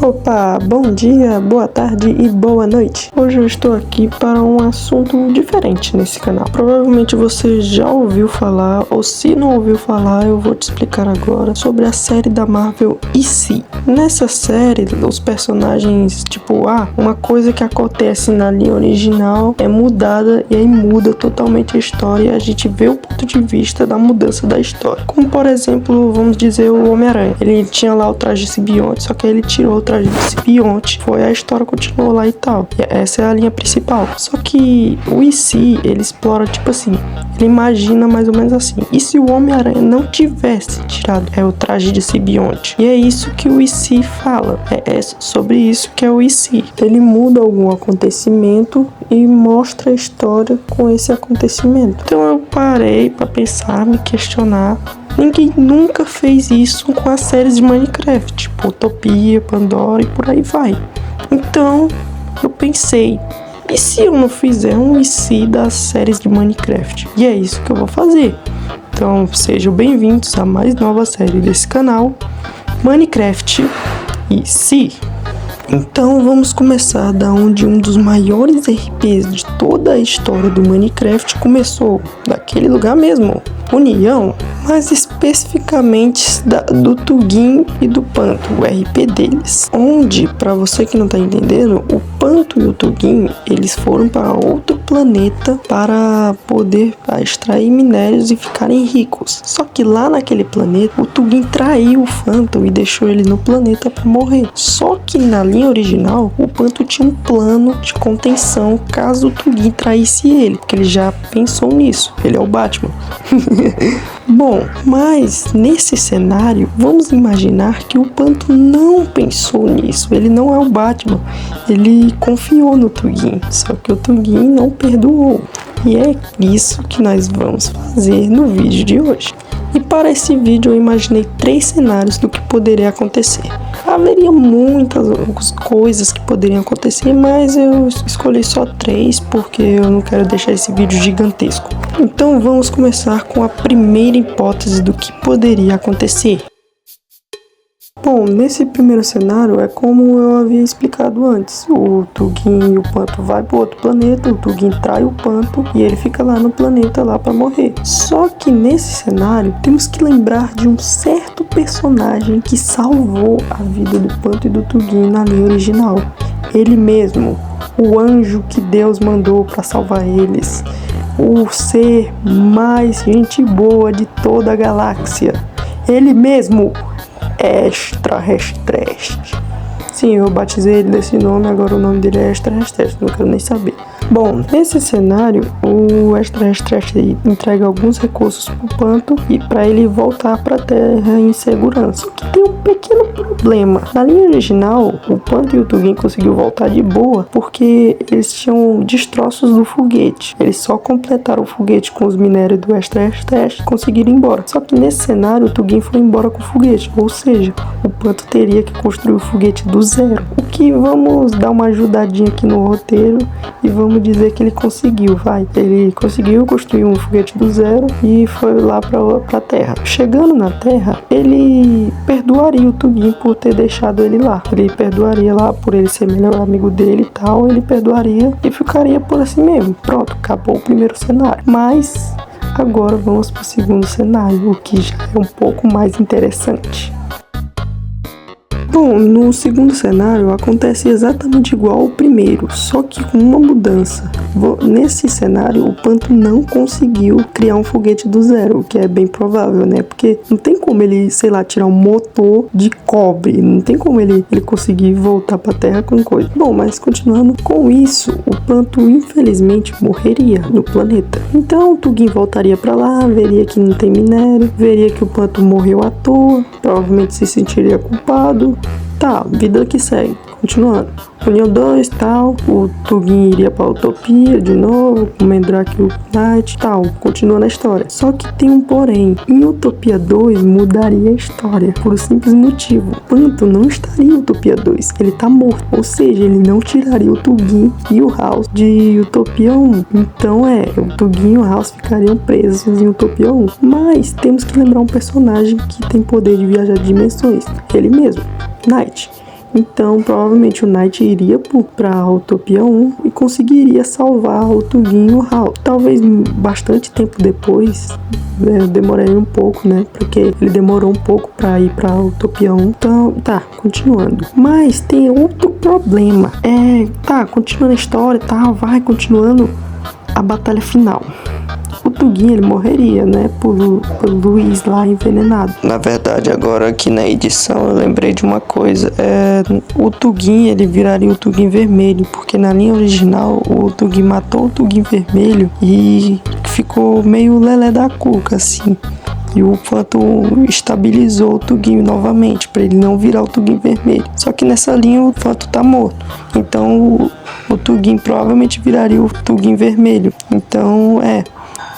Opa, bom dia, boa tarde e boa noite. Hoje eu estou aqui para um assunto diferente nesse canal. Provavelmente você já ouviu falar, ou se não ouviu falar, eu vou te explicar agora sobre a série da Marvel E.C. Nessa série, os personagens, uma coisa que acontece na linha original é mudada e aí muda totalmente a história e a gente vê o ponto de vista da mudança da história. Como por exemplo, vamos dizer o Homem-Aranha. Ele tinha lá o traje simbionte, só que aí ele tirou o traje de simbionte, a história continuou lá e tal. E essa é a linha principal. Só que o E.C., ele explora ele imagina mais ou menos assim: e se o Homem-Aranha não tivesse tirado o traje de simbionte? E é isso que o E.C. fala. É sobre isso que é o E.C. Ele muda algum acontecimento e mostra a história com esse acontecimento. Então eu parei para pensar, me questionar. Ninguém nunca fez isso com as séries de Minecraft, tipo Utopia, Pandora e por aí vai. Então eu pensei, e se eu não fizer um E.C. das séries de Minecraft? E é isso que eu vou fazer. Então sejam bem-vindos a mais nova série desse canal, Minecraft E.C. Então vamos começar da onde um dos maiores RPs de toda a história do Minecraft começou, daquele lugar mesmo, União, mais especificamente do Tugin e do Panto, o RP deles. Onde, para você que não tá entendendo, o Panto e o Tugin, eles foram para outro planeta para poder extrair minérios e ficarem ricos. Só que lá naquele planeta, o Tugin traiu o Phantom e deixou ele no planeta para morrer. Só que na linha original, o Panto tinha um plano de contenção caso o Tugin traísse ele, porque ele já pensou nisso. Ele é o Batman. Bom, mas nesse cenário, vamos imaginar que o Panto não pensou nisso. Ele não é o Batman. Ele confiou no Tugin, só que o Tugin não perdoou. E é isso que nós vamos fazer no vídeo de hoje. E para esse vídeo eu imaginei 3 cenários do que poderia acontecer. Haveria muitas coisas que poderiam acontecer, mas eu escolhi só 3 porque eu não quero deixar esse vídeo gigantesco. Então vamos começar com a primeira hipótese do que poderia acontecer. Bom, nesse primeiro cenário é como eu havia explicado antes. O Tugin e o Panto vai para outro planeta, o Tugin trai o Panto e ele fica lá no planeta lá para morrer. Só que nesse cenário temos que lembrar de um certo personagem que salvou a vida do Panto e do Tugin na linha original. Ele mesmo, o anjo que Deus mandou para salvar eles. O ser mais gente boa de toda a galáxia. Ele mesmo, Extraterrestre. Sim, eu batizei ele desse nome, agora o nome dele é Extraterrestre, não quero nem saber. Bom, nesse cenário, o Extraterrestre entrega alguns recursos pro Panto e para ele voltar para a Terra em segurança. Só que tem um pequeno problema. Na linha original, o Panto e o Tugin conseguiu voltar de boa porque eles tinham destroços do foguete. Eles só completaram o foguete com os minérios do Extraterrestre e conseguiram ir embora. Só que nesse cenário, o Tugin foi embora com o foguete, ou seja, o Panto teria que construir o foguete do zero. O que vamos dar uma ajudadinha aqui no roteiro e vamos dizer que ele conseguiu, Ele conseguiu construir um foguete do zero e foi lá pra Terra. Chegando na Terra, ele perdoaria o Tugin por ter deixado ele lá. Ele perdoaria lá por ele ser melhor amigo dele e tal. Ele perdoaria e ficaria por assim mesmo. Pronto, acabou o primeiro cenário. Mas agora vamos pro segundo cenário, o que já é um pouco mais interessante. Bom, no segundo cenário acontece exatamente igual ao primeiro, só que com uma mudança. Nesse cenário, o Panto não conseguiu criar um foguete do zero, o que é bem provável, né? Porque não tem como ele, tirar um motor de cobre, não tem como ele conseguir voltar pra Terra com coisa. Bom, mas continuando com isso, o Panto infelizmente morreria no planeta. Então o Tugin voltaria pra lá, veria que não tem minério, veria que o Panto morreu à toa, provavelmente se sentiria culpado. Tá, vida que segue. Continuando. União 2, tal. O Tugin iria pra Utopia de novo, com o Mandrake e o Knight, tal. Continua na história. Só que tem um porém. Em Utopia 2 mudaria a história. Por um simples motivo. O Panto não estaria em Utopia 2. Ele tá morto. Ou seja, ele não tiraria o Tugin e o House de Utopia 1. Então o Tugin e o House ficariam presos em Utopia 1. Mas temos que lembrar um personagem que tem poder de viajar de dimensões. Ele mesmo, Knight. Então, provavelmente o Knight iria pra Utopia 1 e conseguiria salvar o Tugin e o House. Talvez bastante tempo depois, demoraria um pouco, né? Porque ele demorou um pouco pra ir pra Utopia 1. Então, tá, continuando. Mas tem outro problema. Continuando a história, vai continuando a batalha final. O Tugin, ele morreria, né, por Luiz lá envenenado. Na verdade, agora aqui na edição eu lembrei de uma coisa. O Tugin, ele viraria o Tugin vermelho, porque na linha original o Tugin matou o Tugin vermelho e ficou meio lelé da cuca, assim. E o Phantom estabilizou o Tugin novamente, para ele não virar o Tugin vermelho. Só que nessa linha o Phantom tá morto. Então o Tugin provavelmente viraria o Tugin vermelho. Então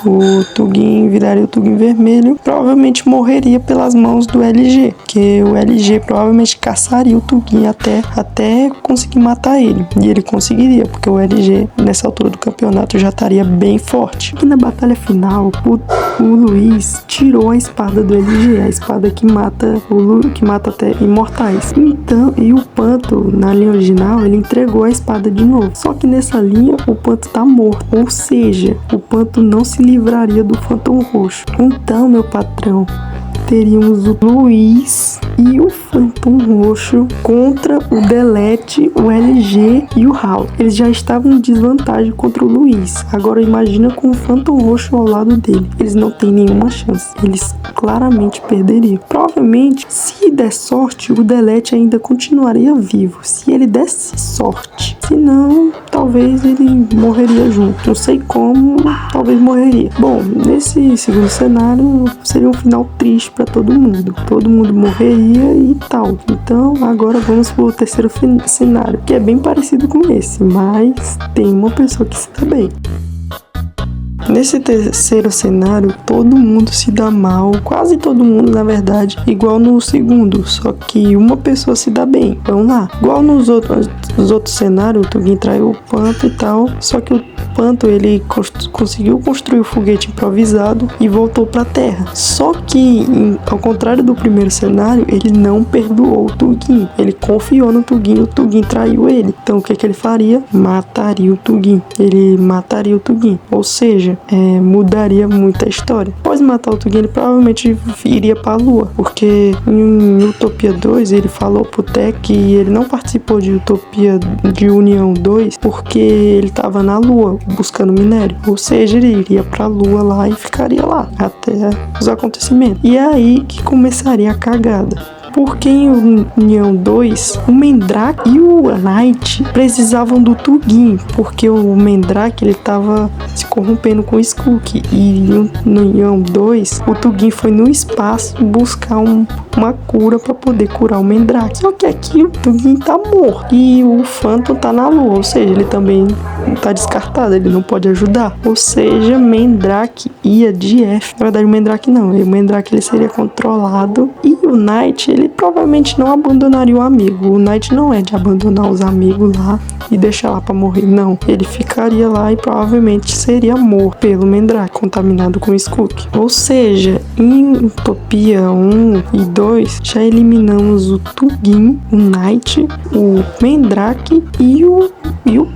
o Tugin viraria o Tugin vermelho, provavelmente morreria pelas mãos do LG, que o LG provavelmente caçaria o Tugin até conseguir matar ele, e ele conseguiria, porque o LG nessa altura do campeonato já estaria bem forte. E na batalha final, o Luiz tirou a espada do LG, a espada que mata até imortais. Então, e o Panto, na linha original, ele entregou a espada de novo. Só que nessa linha, o Panto tá morto, ou seja, o Panto não se livraria do Phantom Roxo. Então, meu patrão, teríamos o Luiz e o Phantom Roxo contra o Delete, o LG e o House. Eles já estavam em desvantagem contra o Luiz. Agora imagina com o Phantom Roxo ao lado dele. Eles não têm nenhuma chance. Eles claramente perderiam. Provavelmente, se der sorte, o Delete ainda continuaria vivo. Se ele desse sorte. Se não, talvez ele morreria junto. Não sei como, talvez morreria. Bom, nesse segundo cenário, seria um final triste para todo mundo. Todo mundo morreria e tal. Então, agora vamos pro terceiro cenário, que é bem parecido com esse, mas tem uma pessoa que se dá bem. Nesse terceiro cenário, todo mundo se dá mal, quase todo mundo, na verdade, igual no segundo, só que uma pessoa se dá bem. Vamos lá. Igual nos outros cenários, o Tugin traiu o Panto e tal, só que o Panto, ele conseguiu construir o foguete improvisado e voltou pra Terra. Só que, ao contrário do primeiro cenário, ele não perdoou o Tugin. Ele confiou no Tugin, o Tugin traiu ele. Então, o que ele faria? Mataria o Tugin. Ele mataria o Tugin. Ou seja, mudaria muito a história. Após matar o Tugin, ele provavelmente iria pra Lua, porque em Utopia 2 ele falou pro Tech que ele não participou de Utopia de União 2 porque ele tava na Lua buscando minério. Ou seja, ele iria pra Lua lá e ficaria lá até os acontecimentos. E é aí que começaria a cagada. Porque em União 2, o Mandrake e o Knight precisavam do Tugin, porque o Mandrake ele tava se corrompendo com o Skuk. E no União 2, o Tugin foi no espaço buscar uma cura para poder curar o Mandrake. Só que aqui o Tugin tá morto e o Phantom tá na Lua, ou seja, ele também tá descartado, ele não pode ajudar. Ou seja, Mandrake ia de F. Na verdade, o Mandrake não, o Mandrake ele seria controlado e o Knight ele provavelmente não abandonaria o amigo. O Knight não é de abandonar os amigos lá e deixar lá pra morrer, não. Ele ficaria lá e provavelmente seria morto pelo Mandrake, contaminado com Skuk. Ou seja, em Utopia 1 e 2, já eliminamos o Tugin, o Knight, o Mandrake e o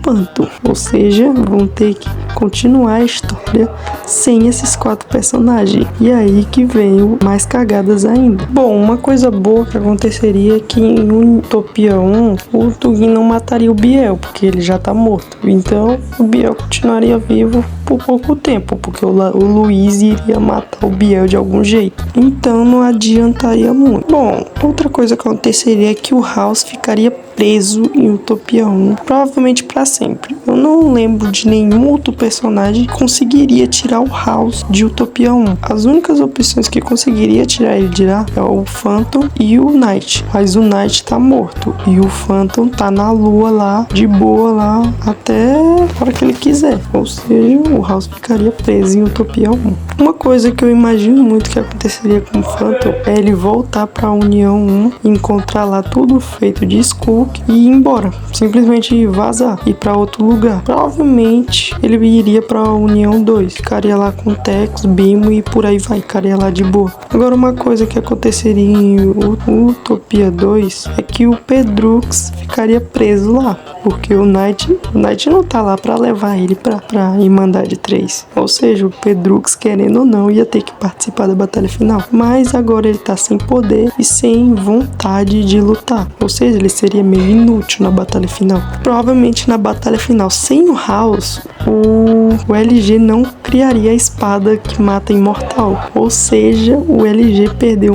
Panto. Ou seja, vão ter que continuar a história sem esses 4 personagens. E aí que vem mais cagadas ainda. Bom, uma coisa boa que aconteceria é que em Utopia 1 o Tugin não mataria o Biel, porque ele já tá morto. Então o Biel continuaria vivo por pouco tempo, porque o Luiz iria matar o Biel de algum jeito. Então não adiantaria muito. Bom, outra coisa que aconteceria é que o House ficaria preso em Utopia 1, provavelmente para sempre. Eu não lembro de nenhum outro personagem que conseguiria tirar o House de Utopia 1. As únicas opções que conseguiria tirar ele de lá é o Phantom e o Knight. Mas o Knight tá morto e o Phantom tá na Lua lá, de boa lá, até a hora que ele quiser. Ou seja, o House ficaria preso em Utopia 1. Uma coisa que eu imagino muito que aconteceria com o Phantom é ele voltar pra União 1, encontrar lá tudo feito de Skuk e ir embora. Simplesmente vazar vazar, ir pra outro lugar. Provavelmente ele iria pra União 2, ficaria lá com Tex, Bimo e por aí vai, ficaria lá de boa. Agora uma coisa que aconteceria em Utopia 2 é que o Pedrux ficaria preso lá, porque o Knight não tá lá pra levar ele pra Irmandade 3. Ou seja, o Pedrux, querendo ou não, ia ter que participar da batalha final. Mas agora ele tá sem poder e sem vontade de lutar. Ou seja, ele seria meio inútil na batalha final. Provavelmente na batalha final, sem o House, o LG não criaria a espada que mata imortal. Ou seja, o LG perdeu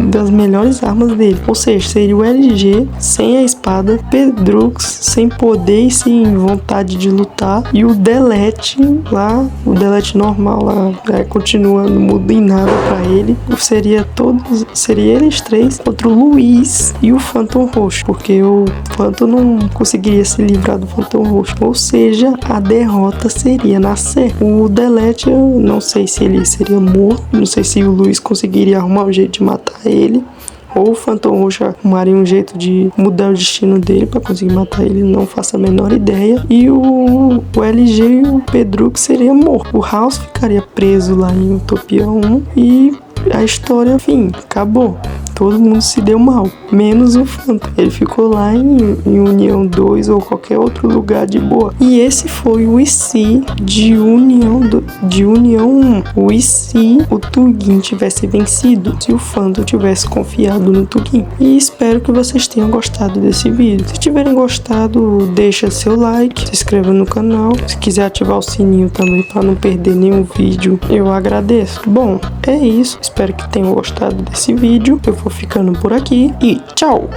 das melhores armas dele. Ou seja, seria o LG sem a espada, Pedrux sem poder e sem vontade de lutar, e o Delete lá, o Delete normal lá, continua, não muda em nada pra ele. Seria eles três contra o Luiz e o Phantom Roxo, porque o Phantom não conseguiria se livrar do Phantom Roxo. Ou seja, a derrota seria na Sé. O Delete, eu não sei se ele seria morto, não sei se o Luiz conseguiria arrumar um jeito de matar ele, ou o Phantom Roxo arrumaria um jeito de mudar o destino dele pra conseguir matar ele, não faço a menor ideia. E o LG e o Pedrux seria morto. O House ficaria preso lá em Utopia 1 e a história, enfim, acabou. Todo mundo se deu mal, menos o Phantom. Ele ficou lá em União 2 ou qualquer outro lugar de boa. E esse foi o IC de União 1. O IC, o Tugin tivesse vencido, se o Phantom tivesse confiado no Tugin. E espero que vocês tenham gostado desse vídeo. Se tiverem gostado, deixa seu like, se inscreva no canal. Se quiser ativar o sininho também para não perder nenhum vídeo, eu agradeço. Bom, é isso. Espero que tenham gostado desse vídeo. Eu vou ficando por aqui e tchau!